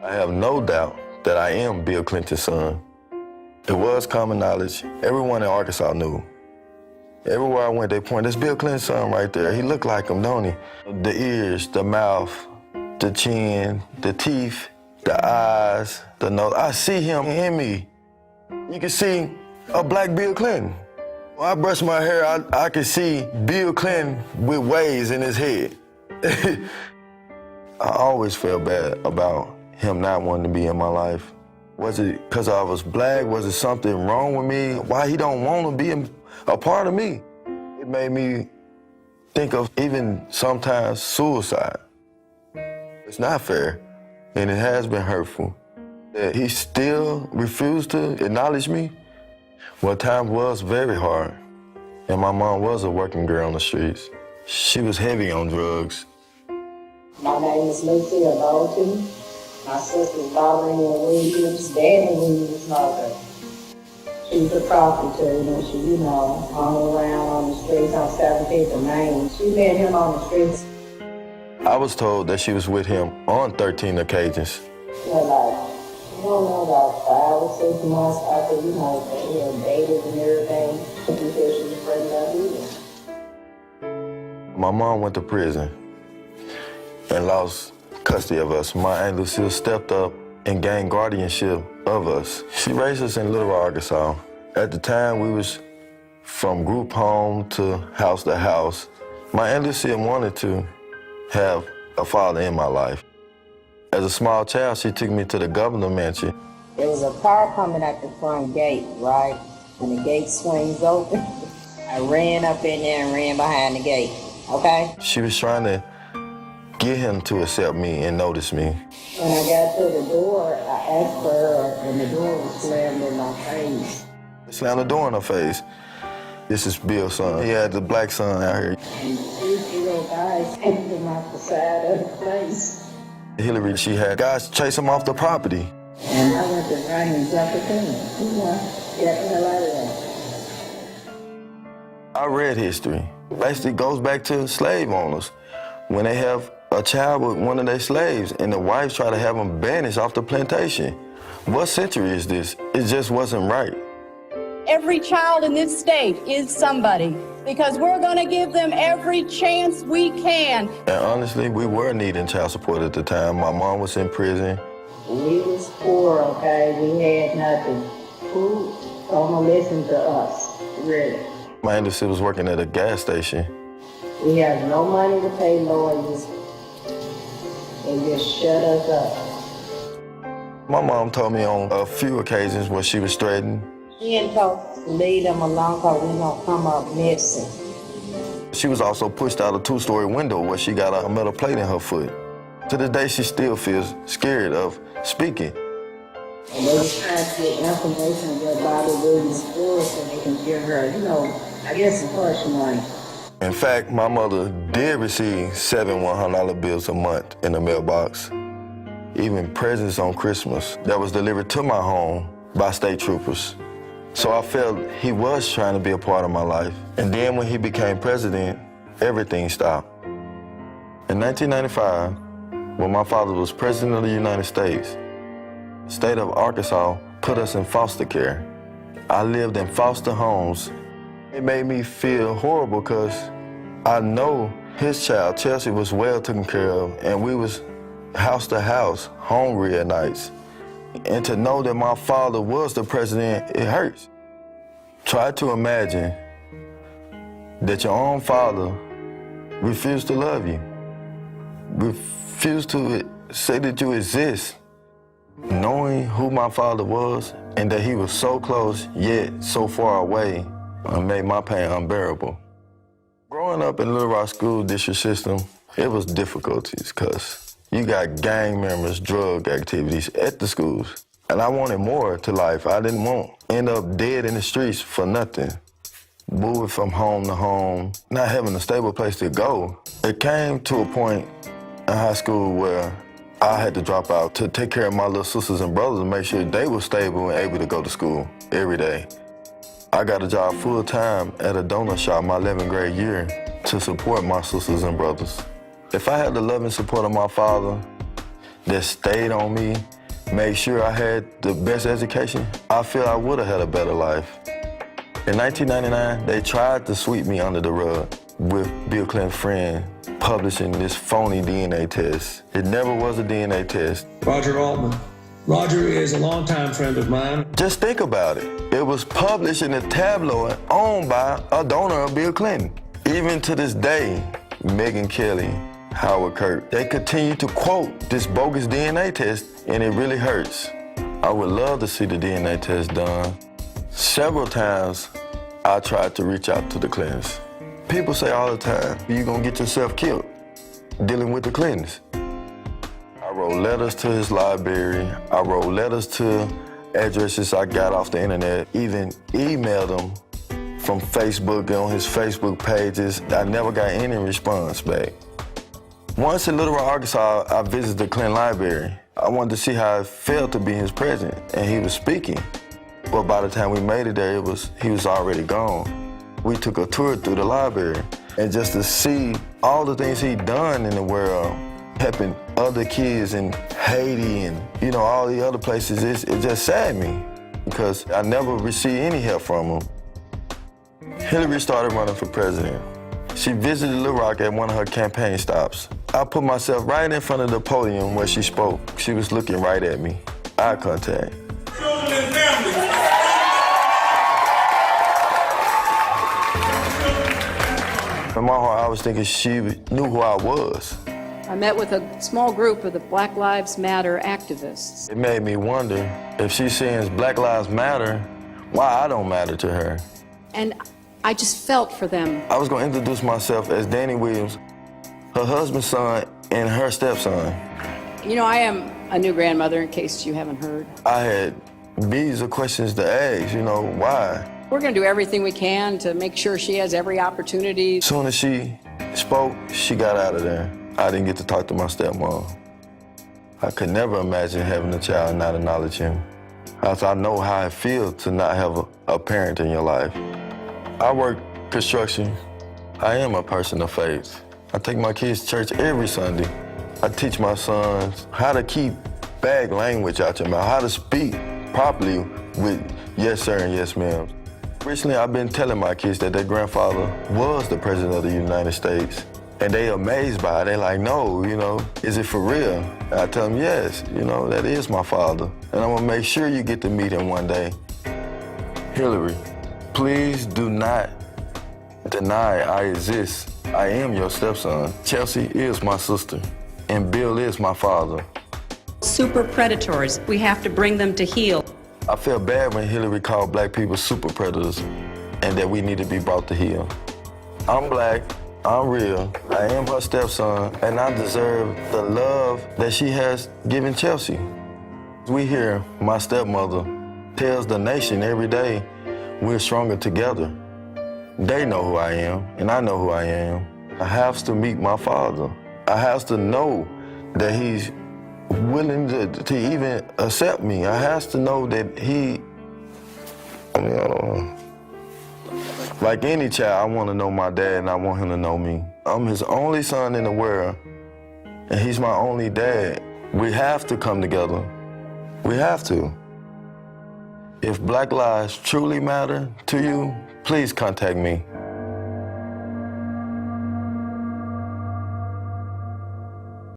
I have no doubt that I am Bill Clinton's son. It was common knowledge. Everyone in Arkansas knew. Everywhere I went, they pointed, that's Bill Clinton's son right there. He looked like him, don't he? The ears, the mouth, the chin, the teeth, the eyes, the nose. I see him in me. You can see a black Bill Clinton. When I brush my hair, I can see Bill Clinton with waves in his head. I always felt bad about him not wanting to be in my life. Was it because I was black? Was it something wrong with me? Why he don't want to be a part of me? It made me think of even sometimes suicide. It's not fair, and it has been hurtful. That he still refused to acknowledge me. Well, time was very hard, and my mom was a working girl on the streets. She was heavy on drugs. My name is Lucy Bolton. My sister's Danney Williams, Danney Williams' mother. She was a prostitute, and she, hung around on the streets on 17th and Main. She met him on the streets. I was told that she was with him on 13 occasions. About 5 or 6 months after, they had dated and everything. She said she was pregnant either. My mom went to prison and lost custody of us. My Aunt Lucille stepped up and gained guardianship of us. She raised us in Little Rock, Arkansas. At the time, we was from group home to house. My Aunt Lucille wanted to have a father in my life. As a small child, she took me to the governor mansion. There was a car coming at the front gate, right? When the gate swings open, I ran up in there and ran behind the gate, okay? She was trying to get him to accept me and notice me. When I got to the door, I asked for her, and the door was slammed in my face. Slammed the door in her face. This is Bill's son. He had the black son out here. And 2 little guys came him off the side of the place. Hillary, she had guys chase him off the property. And I went to right and jumped the thing. Get the hell out of there. I read history. Basically goes back to slave owners. When they have a child with one of their slaves and the wives try to have them banished off the plantation. What century is this? It just wasn't right. Every child in this state is somebody because we're going to give them every chance we can. And honestly, we were needing child support at the time. My mom was in prison. We was poor, okay? We had nothing. Who gonna listen to us, really? My Aunt Lucille was working at a gas station. We have no money to pay lawyers. They just shut us up. My mom told me on a few occasions when she was threatened. She didn't told us to leave them alone because we gonna come up missing. She was also pushed out a 2-story window where she got a metal plate in her foot. To this day, she still feels scared of speaking. And they was trying to get information about Bobby Williams' story so they can give her, I guess some hush money. In fact, my mother did receive 7 $100 bills a month in the mailbox. Even presents on Christmas that was delivered to my home by state troopers. So I felt he was trying to be a part of my life. And then when he became president, everything stopped. In 1995, when my father was president of the United States, the state of Arkansas put us in foster care. I lived in foster homes. It made me feel horrible because I know his child, Chelsea, was well taken care of, and we was house to house, hungry at nights. And to know that my father was the president, it hurts. Try to imagine that your own father refused to love you, refused to say that you exist. Knowing who my father was and that he was so close yet so far away made my pain unbearable. Growing up in Little Rock school district system, it was difficulties because you got gang members, drug activities at the schools. And I wanted more to life. I didn't want to end up dead in the streets for nothing. Moving from home to home, not having a stable place to go. It came to a point in high school where I had to drop out to take care of my little sisters and brothers and make sure they were stable and able to go to school every day. I got a job full-time at a donut shop my 11th grade year to support my sisters and brothers. If I had the love and support of my father that stayed on me made sure I had the best education, I feel I would have had a better life. In 1999, they tried to sweep me under the rug with Bill Clinton's friend publishing this phony DNA test. It never was a DNA test. Roger Altman. Roger is a longtime friend of mine. Just think about it. It was published in a tabloid owned by a donor of Bill Clinton. Even to this day, Megyn Kelly, Howard Kirk, they continue to quote this bogus DNA test, and it really hurts. I would love to see the DNA test done. Several times, I tried to reach out to the Clintons. People say all the time, you're gonna get yourself killed dealing with the Clintons. I wrote letters to his library. I wrote letters to addresses I got off the internet, even emailed him from Facebook on his Facebook pages. I never got any response back. Once in Little Rock, Arkansas, I visited the Clinton Library. I wanted to see how it felt to be his president, and he was speaking. But by the time we made it there, he was already gone. We took a tour through the library, and just to see all the things he'd done in the world, helping other kids in Haiti and, all the other places, it just saddened me because I never received any help from him. Hillary started running for president. She visited Little Rock at one of her campaign stops. I put myself right in front of the podium where she spoke. She was looking right at me, eye contact. Children and families. In my heart, I was thinking she knew who I was. I met with a small group of the Black Lives Matter activists. It made me wonder if she's saying Black Lives Matter, why I don't matter to her. And I just felt for them. I was going to introduce myself as Danney Williams, her husband's son, and her stepson. I am a new grandmother, in case you haven't heard. I had millions of questions to ask, why? We're going to do everything we can to make sure she has every opportunity. As soon as she spoke, she got out of there. I didn't get to talk to my stepmom. I could never imagine having a child and not acknowledge him. As I know how it feels to not have a parent in your life. I work construction. I am a person of faith. I take my kids to church every Sunday. I teach my sons how to keep bad language out your mouth, how to speak properly with yes sir and yes ma'am. Recently, I've been telling my kids that their grandfather was the president of the United States. And they amazed by it. They like, no, is it for real? And I tell them, yes, that is my father. And I'm gonna make sure you get to meet him one day. Hillary, please do not deny I exist. I am your stepson. Chelsea is my sister, and Bill is my father. Super predators, we have to bring them to heel. I feel bad when Hillary called black people super predators and that we need to be brought to heel. I'm black, I'm real, I am her stepson, and I deserve the love that she has given Chelsea. We hear my stepmother tells the nation every day, we're stronger together. They know who I am, and I know who I am. I have to meet my father. I have to know that he's willing to even accept me. I have to know that I don't know. Like any child, I want to know my dad and I want him to know me. I'm his only son in the world, and he's my only dad. We have to come together. We have to. If Black lives truly matter to you, please contact me.